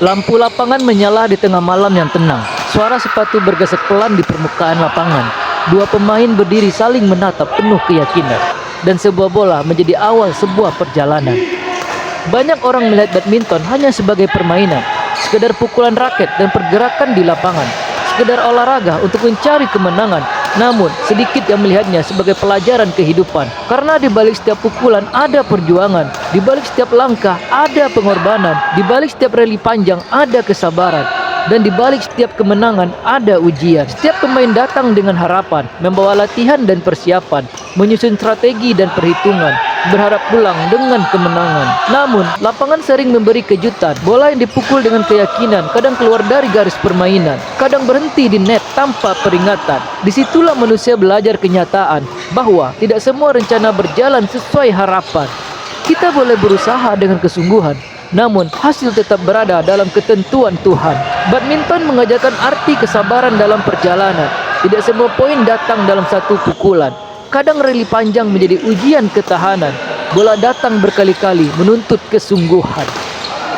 Lampu lapangan menyala di tengah malam yang tenang. Suara sepatu bergesek pelan di permukaan lapangan. Dua pemain berdiri saling menatap penuh keyakinan. Dan sebuah bola menjadi awal sebuah perjalanan. Banyak orang melihat badminton hanya sebagai permainan, sekedar pukulan raket dan pergerakan di lapangan, sekedar olahraga untuk mencari kemenangan. Namun, sedikit yang melihatnya sebagai pelajaran kehidupan. Karena di balik setiap pukulan ada perjuangan, di balik setiap langkah ada pengorbanan, di balik setiap rally panjang ada kesabaran, dan di balik setiap kemenangan ada ujian. Setiap pemain datang dengan harapan, membawa latihan dan persiapan, menyusun strategi dan perhitungan, berharap pulang dengan kemenangan. Namun, lapangan sering memberi kejutan. Bola yang dipukul dengan keyakinan kadang keluar dari garis permainan, kadang berhenti di net tanpa peringatan. Disitulah manusia belajar kenyataan bahwa tidak semua rencana berjalan sesuai harapan. Kita boleh berusaha dengan kesungguhan, namun hasil tetap berada dalam ketentuan Tuhan. Badminton mengajarkan arti kesabaran dalam perjalanan. Tidak semua poin datang dalam satu pukulan. Kadang rally panjang menjadi ujian ketahanan. Bola datang berkali-kali menuntut kesungguhan.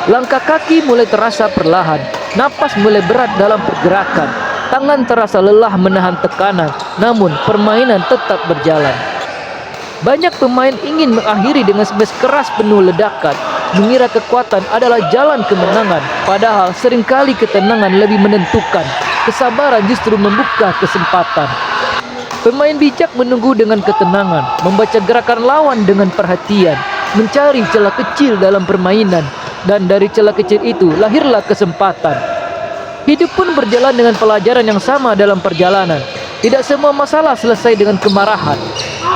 Langkah kaki mulai terasa perlahan. Napas mulai berat dalam pergerakan. Tangan terasa lelah menahan tekanan. Namun permainan tetap berjalan. Banyak pemain ingin mengakhiri dengan smash keras penuh ledakan, mengira kekuatan adalah jalan kemenangan. Padahal seringkali ketenangan lebih menentukan. Kesabaran justru membuka kesempatan. Pemain bijak menunggu dengan ketenangan, membaca gerakan lawan dengan perhatian, mencari celah kecil dalam permainan, dan dari celah kecil itu lahirlah kesempatan. Hidup pun berjalan dengan pelajaran yang sama dalam perjalanan. Tidak semua masalah selesai dengan kemarahan.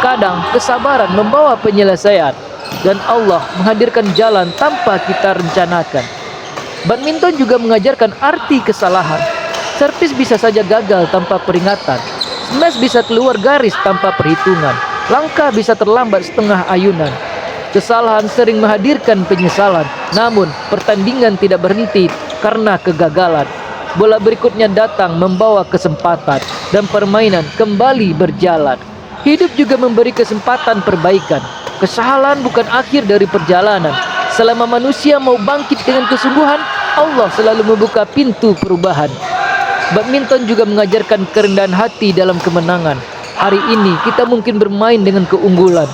Kadang kesabaran membawa penyelesaian, dan Allah menghadirkan jalan tanpa kita rencanakan. Badminton juga mengajarkan arti kesalahan. Servis bisa saja gagal tanpa peringatan. Smash bisa keluar garis tanpa perhitungan. Langkah bisa terlambat setengah ayunan. Kesalahan sering menghadirkan penyesalan. Namun pertandingan tidak berhenti karena kegagalan. Bola berikutnya datang membawa kesempatan, dan permainan kembali berjalan. Hidup juga memberi kesempatan perbaikan. Kesalahan bukan akhir dari perjalanan. Selama manusia mau bangkit dengan kesungguhan, Allah selalu membuka pintu perubahan. Badminton juga mengajarkan kerendahan hati dalam kemenangan. Hari ini kita mungkin bermain dengan keunggulan.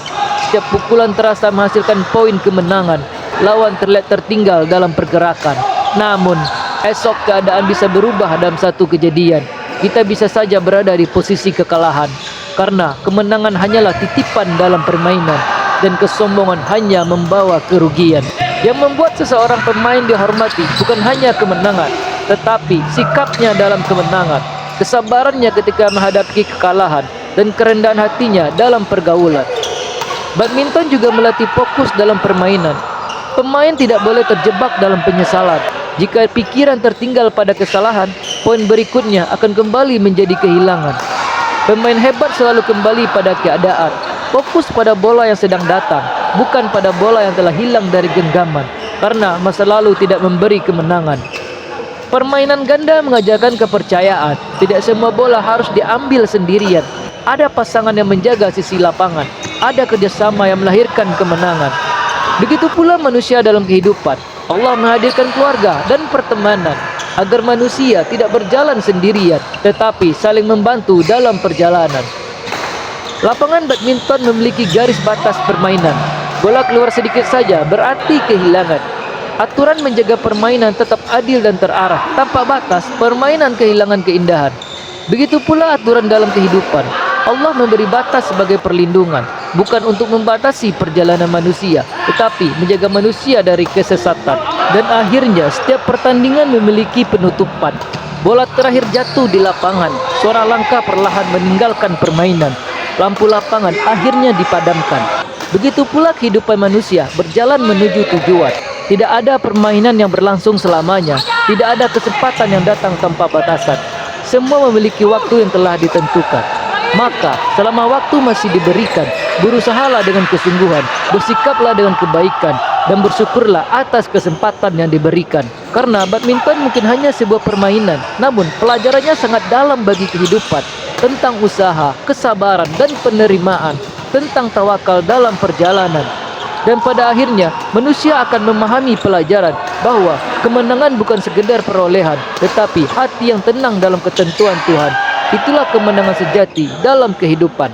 Setiap pukulan terasa menghasilkan poin kemenangan. Lawan terlihat tertinggal dalam pergerakan. Namun, esok keadaan bisa berubah dalam satu kejadian. Kita bisa saja berada di posisi kekalahan. Karena kemenangan hanyalah titipan dalam permainan, dan kesombongan hanya membawa kerugian. Yang membuat seseorang pemain dihormati bukan hanya kemenangan, tetapi sikapnya dalam kemenangan, kesabarannya ketika menghadapi kekalahan, dan kerendahan hatinya dalam pergaulan. Badminton juga melatih fokus dalam permainan. Pemain tidak boleh terjebak dalam penyesalan. Jika pikiran tertinggal pada kesalahan, poin berikutnya akan kembali menjadi kehilangan. Pemain hebat selalu kembali pada keadaan, fokus pada bola yang sedang datang, bukan pada bola yang telah hilang dari genggaman, karena masa lalu tidak memberi kemenangan. Permainan ganda mengajarkan kepercayaan. Tidak semua bola harus diambil sendirian. Ada pasangan yang menjaga sisi lapangan. Ada kerjasama yang melahirkan kemenangan. Begitu pula manusia dalam kehidupan. Allah menghadirkan keluarga dan pertemanan agar manusia tidak berjalan sendirian, tetapi saling membantu dalam perjalanan. Lapangan badminton memiliki garis batas permainan. Bola keluar sedikit saja berarti kehilangan. Aturan menjaga permainan tetap adil dan terarah. Tanpa batas, permainan kehilangan keindahan. Begitu pula aturan dalam kehidupan. Allah memberi batas sebagai perlindungan, bukan untuk membatasi perjalanan manusia, tetapi menjaga manusia dari kesesatan. Dan akhirnya setiap pertandingan memiliki penutupan. Bola terakhir jatuh di lapangan. Suara langkah perlahan meninggalkan permainan. Lampu lapangan akhirnya dipadamkan. Begitu pula kehidupan manusia berjalan menuju tujuan. Tidak ada permainan yang berlangsung selamanya. Tidak ada kesempatan yang datang tanpa batasan. Semua memiliki waktu yang telah ditentukan. Maka selama waktu masih diberikan, berusahalah dengan kesungguhan, bersikaplah dengan kebaikan, dan bersyukurlah atas kesempatan yang diberikan. Karena badminton mungkin hanya sebuah permainan, namun pelajarannya sangat dalam bagi kehidupan. Tentang usaha, kesabaran, dan penerimaan. Tentang tawakal dalam perjalanan. Dan pada akhirnya, manusia akan memahami pelajaran bahwa kemenangan bukan sekedar perolehan, tetapi hati yang tenang dalam ketentuan Tuhan. Itulah kemenangan sejati dalam kehidupan.